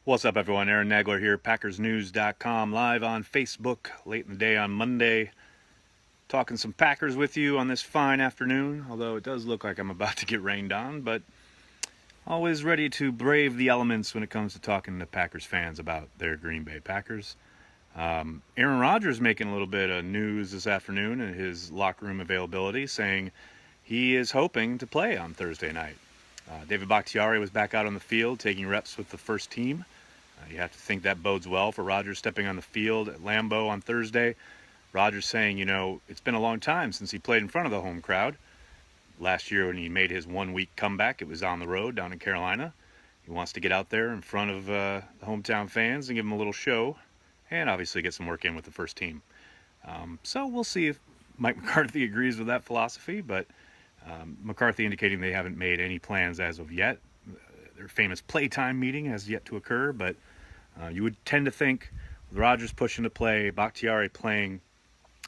What's up, everyone? Aaron Nagler here, PackersNews.com, live on Facebook late in the day on Monday. Talking some Packers with you on this fine afternoon, although it does look like I'm about to get rained on, but always ready to brave the elements when it comes to talking to Packers fans about their Green Bay Packers. Aaron Rodgers making a little bit of news this afternoon in his locker room availability, saying he is hoping to play on Thursday night. David Bakhtiari was back out on the field taking reps with the first team. You have to think that bodes well for Rodgers stepping on the field at Lambeau on Thursday. Rodgers saying, it's been a long time since he played in front of the home crowd. Last year when he made his 1 week comeback, it was on the road down in Carolina. He wants to get out there in front of the hometown fans and give them a little show and obviously get some work in with the first team. So we'll see if Mike McCarthy agrees with that philosophy, but McCarthy indicating they haven't made any plans as of yet. Their famous playtime meeting has yet to occur, but you would tend to think with Rodgers pushing to play, Bakhtiari playing,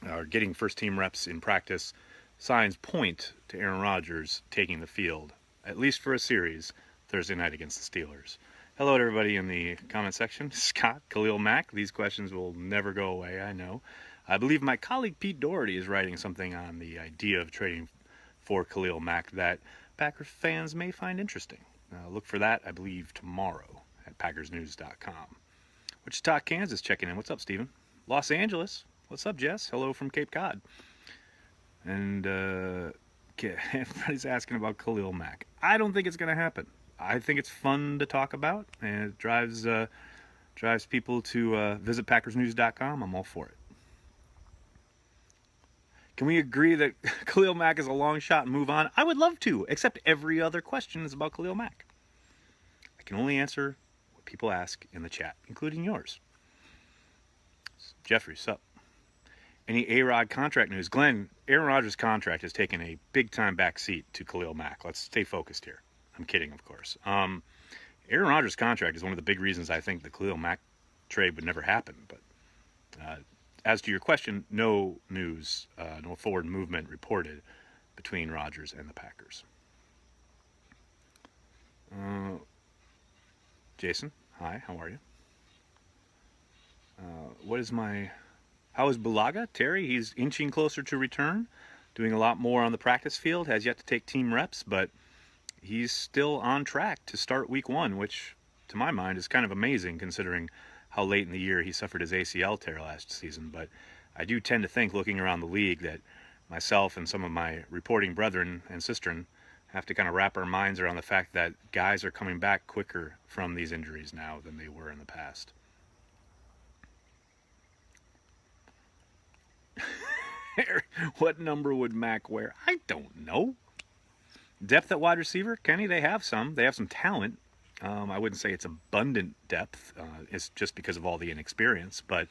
or getting first-team reps in practice, signs point to Aaron Rodgers taking the field, at least for a series, Thursday night against the Steelers. Hello to everybody in the comment section. Scott, Khalil Mack, these questions will never go away, I know. I believe my colleague Pete Doherty is writing something on the idea of trading for Khalil Mack that Packers fans may find interesting. Look for that, I believe, tomorrow at PackersNews.com. Wichita, Kansas checking in. What's up, Steven? Los Angeles. What's up, Jess? Hello from Cape Cod. And everybody's asking about Khalil Mack. I don't think it's going to happen. I think it's fun to talk about, and it drives people to visit PackersNews.com. I'm all for it. Can we agree that Khalil Mack is a long shot and move on? I would love to, except every other question is about Khalil Mack. I can only answer what people ask in the chat, including yours. Jeffrey, sup? Any A-Rod contract news? Glenn, Aaron Rodgers' contract has taken a big-time backseat to Khalil Mack. Let's stay focused here. I'm kidding, of course. Aaron Rodgers' contract is one of the big reasons I think the Khalil Mack trade would never happen, but as to your question, no news, no forward movement reported between Rodgers and the Packers. Jason, hi, how are you? How is Bulaga? Terry, he's inching closer to return, doing a lot more on the practice field, has yet to take team reps, but he's still on track to start week 1, which to my mind is kind of amazing considering how late in the year he suffered his ACL tear last season. But I do tend to think, looking around the league, that myself and some of my reporting brethren and sistren have to kind of wrap our minds around the fact that guys are coming back quicker from these injuries now than they were in the past. What number would Mack wear? I don't know. Depth at wide receiver? Kenny, they have some. They have some talent. I wouldn't say it's abundant depth. It's just because of all the inexperience. But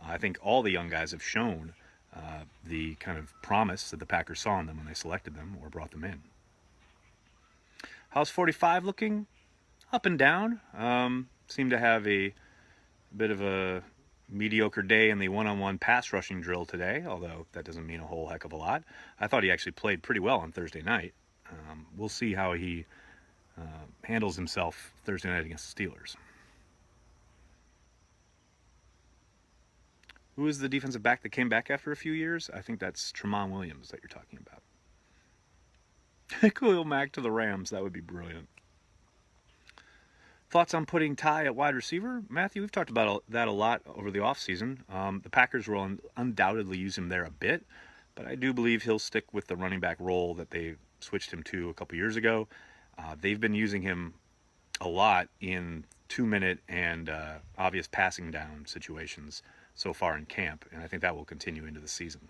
I think all the young guys have shown the kind of promise that the Packers saw in them when they selected them or brought them in. How's 45 looking? Up and down. Seemed to have a bit of a mediocre day in the one-on-one pass rushing drill today, although that doesn't mean a whole heck of a lot. I thought he actually played pretty well on Thursday night. We'll see how he handles himself Thursday night against the Steelers. Who is the defensive back that came back after a few years? I think that's Tramon Williams that you're talking about. Khalil Mack to the Rams. That would be brilliant. Thoughts on putting Ty at wide receiver? Matthew, we've talked about that a lot over the offseason. The Packers will undoubtedly use him there a bit, but I do believe he'll stick with the running back role that they switched him to a couple years ago. They've been using him a lot in 2-minute and obvious passing down situations so far in camp, and I think that will continue into the season.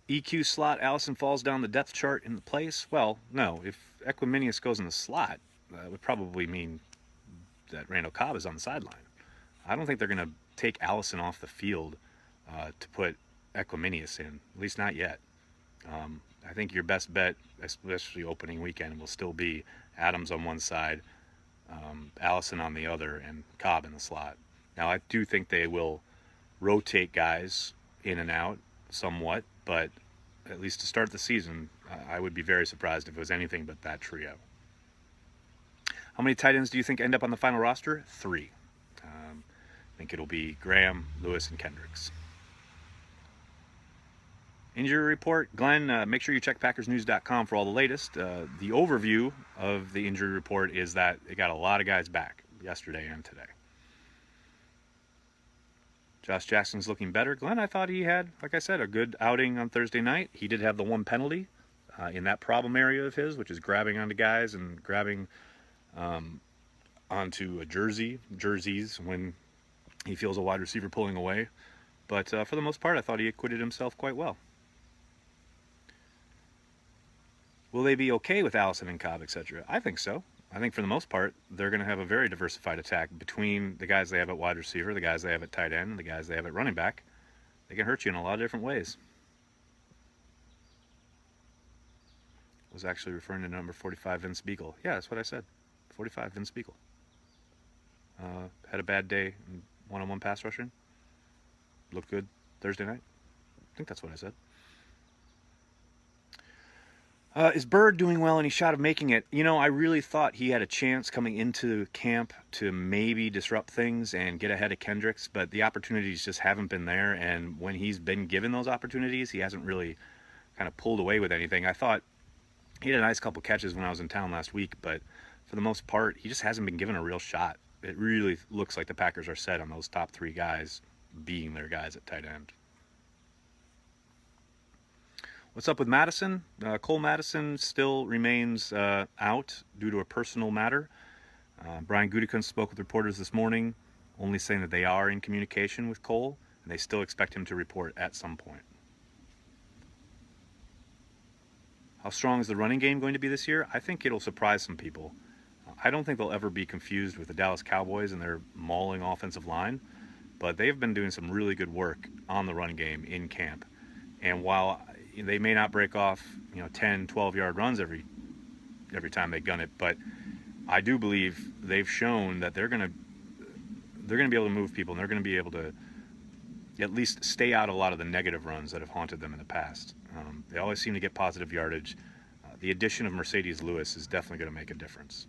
EQ slot, Allison falls down the depth chart in the place. Well, no, if Equiminius goes in the slot, that would probably mean that Randall Cobb is on the sideline. I don't think they're going to take Allison off the field to put Equiminius in, at least not yet. I think your best bet, especially opening weekend, will still be Adams on one side, Allison on the other, and Cobb in the slot. Now, I do think they will rotate guys in and out somewhat, but at least to start the season, I would be very surprised if it was anything but that trio. How many tight ends do you think end up on the final roster? 3. I think it'll be Graham, Lewis, and Kendricks. Injury report. Glenn, make sure you check PackersNews.com for all the latest. The overview of the injury report is that it got a lot of guys back yesterday and today. Josh Jackson's looking better. Glenn, I thought he had, like I said, a good outing on Thursday night. He did have the one penalty in that problem area of his, which is grabbing onto guys and grabbing onto a jerseys when he feels a wide receiver pulling away. But for the most part, I thought he acquitted himself quite well. Will they be okay with Allison and Cobb, etc.? I think so. I think for the most part, they're going to have a very diversified attack between the guys they have at wide receiver, the guys they have at tight end, and the guys they have at running back. They can hurt you in a lot of different ways. I was actually referring to number 45, Vince Beagle. Yeah, that's what I said. 45, Vince Beagle. Had a bad day in one-on-one pass rushing. Looked good Thursday night. I think that's what I said. Is Bird doing well? Any shot of making it? You know, I really thought he had a chance coming into camp to maybe disrupt things and get ahead of Kendricks, but the opportunities just haven't been there, and when he's been given those opportunities, he hasn't really kind of pulled away with anything. I thought he had a nice couple catches when I was in town last week, but for the most part, he just hasn't been given a real shot. It really looks like the Packers are set on those top 3 guys being their guys at tight end. What's up with Madison? Cole Madison still remains out due to a personal matter. Brian Gutekunst spoke with reporters this morning, only saying that they are in communication with Cole, and they still expect him to report at some point. How strong is the running game going to be this year? I think it'll surprise some people. I don't think they'll ever be confused with the Dallas Cowboys and their mauling offensive line, but they've been doing some really good work on the run game in camp. And while they may not break off, 10, 12-yard runs every time they gun it, but I do believe they've shown that they're going to be able to move people, and they're going to be able to at least stay out a lot of the negative runs that have haunted them in the past. They always seem to get positive yardage. The addition of Mercedes Lewis is definitely going to make a difference.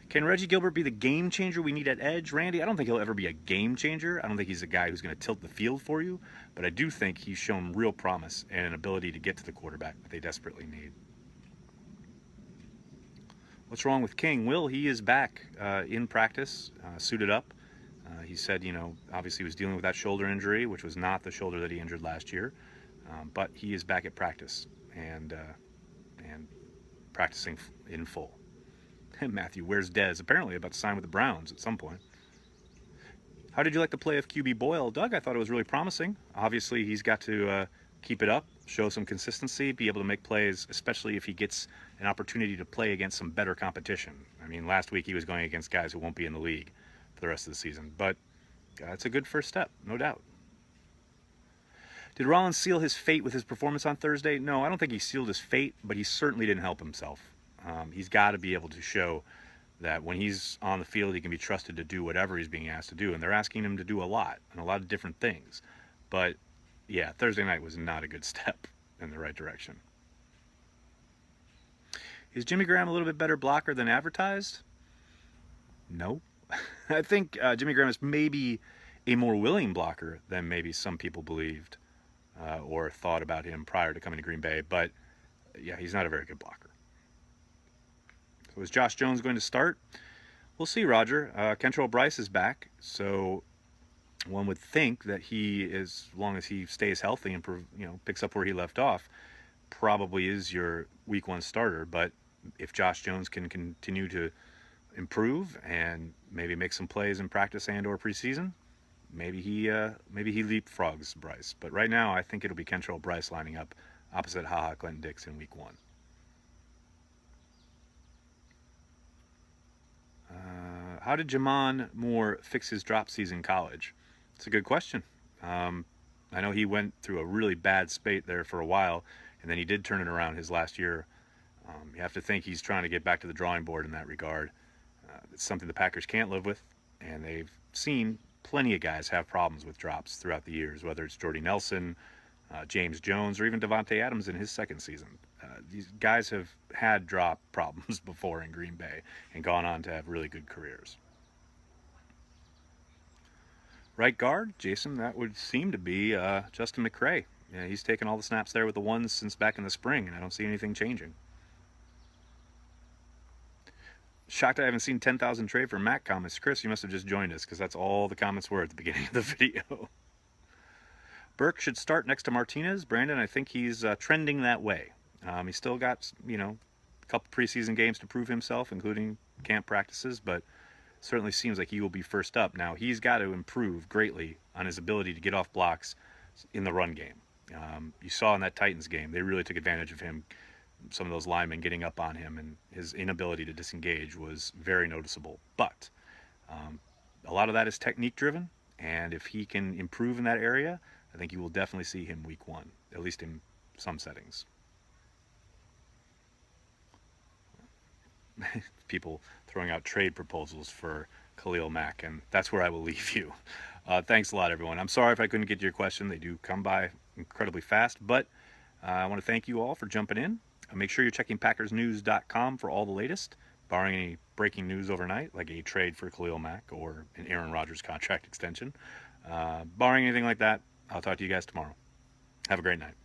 Can Reggie Gilbert be the game changer we need at edge, Randy? I don't think he'll ever be a game changer. I don't think he's a guy who's going to tilt the field for you, but I do think he's shown real promise and an ability to get to the quarterback that they desperately need. What's wrong with King? Will, he is back in practice, suited up. He said, obviously he was dealing with that shoulder injury, which was not the shoulder that he injured last year, but he is back at practice and practicing in full. Matthew, where's Dez? Apparently about to sign with the Browns at some point. How did you like the play of QB Boyle? Doug, I thought it was really promising. Obviously, he's got to keep it up, show some consistency, be able to make plays, especially if he gets an opportunity to play against some better competition. I mean, last week he was going against guys who won't be in the league for the rest of the season. But it's a good first step, no doubt. Did Rollins seal his fate with his performance on Thursday? No, I don't think he sealed his fate, but he certainly didn't help himself. He's got to be able to show that when he's on the field, he can be trusted to do whatever he's being asked to do. And they're asking him to do a lot and a lot of different things. But, yeah, Thursday night was not a good step in the right direction. Is Jimmy Graham a little bit better blocker than advertised? No. I think Jimmy Graham is maybe a more willing blocker than maybe some people believed or thought about him prior to coming to Green Bay. But, yeah, he's not a very good blocker. So is Josh Jones going to start? We'll see, Roger. Kentrell Bryce is back, so one would think that he, as long as he stays healthy and picks up where he left off, probably is your Week 1 starter. But if Josh Jones can continue to improve and maybe make some plays in practice and/or preseason, maybe he leapfrogs Bryce. But right now, I think it'll be Kentrell Bryce lining up opposite Clinton Dix in Week 1. How did Jamon Moore fix his drop season in college? It's a good question. I know he went through a really bad spate there for a while, and then he did turn it around his last year. You have to think he's trying to get back to the drawing board in that regard. It's something the Packers can't live with, and they've seen plenty of guys have problems with drops throughout the years, whether it's Jordy Nelson, James Jones, or even Devontae Adams in his second season. These guys have had drop problems before in Green Bay and gone on to have really good careers. Right guard, Jason, that would seem to be Justin McCray. Yeah, he's taken all the snaps there with the ones since back in the spring, and I don't see anything changing. Shocked I haven't seen 10,000 trade for Mack comments. Chris, you must have just joined us because that's all the comments were at the beginning of the video. Burke should start next to Martinez. Brandon, I think he's trending that way. He's still got, a couple preseason games to prove himself, including camp practices, but certainly seems like he will be first up. Now, he's got to improve greatly on his ability to get off blocks in the run game. You saw in that Titans game, they really took advantage of him, some of those linemen getting up on him, and his inability to disengage was very noticeable. But a lot of that is technique driven, and if he can improve in that area, I think you will definitely see him week one, at least in some settings. People throwing out trade proposals for Khalil Mack, and that's where I will leave you. Thanks a lot, everyone. I'm sorry if I couldn't get to your question. They do come by incredibly fast, but I want to thank you all for jumping in. Make sure you're checking PackersNews.com for all the latest, barring any breaking news overnight, like a trade for Khalil Mack or an Aaron Rodgers contract extension. Barring anything like that, I'll talk to you guys tomorrow. Have a great night.